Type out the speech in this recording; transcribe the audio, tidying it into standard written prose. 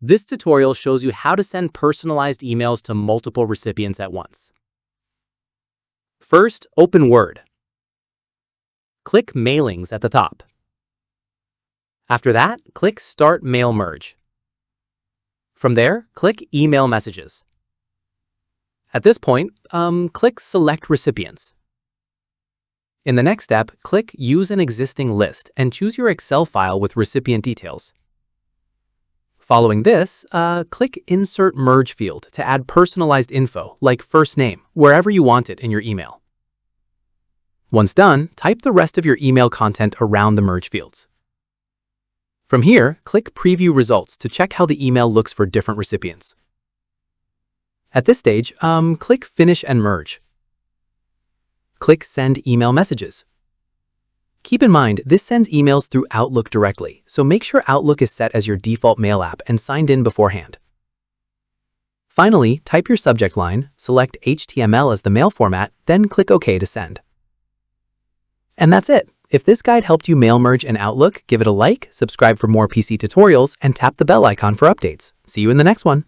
This tutorial shows you how to send personalized emails to multiple recipients at once. First, open Word. Click Mailings at the top. After that, click Start Mail Merge. From there, click Email Messages. At this point, click Select Recipients. In the next step, click Use an existing list and choose your Excel file with recipient details. Following this, click Insert Merge field to add personalized info like first name wherever you want it in your email. Once done, type the rest of your email content around the merge fields. From here, click Preview Results to check how the email looks for different recipients. At this stage, click Finish and Merge. Click Send Email Messages. Keep in mind, this sends emails through Outlook directly, so make sure Outlook is set as your default mail app and signed in beforehand. Finally, type your subject line, select HTML as the mail format, then click OK to send. And that's it. If this guide helped you mail merge in Outlook, give it a like, subscribe for more PC tutorials, and tap the bell icon for updates. See you in the next one.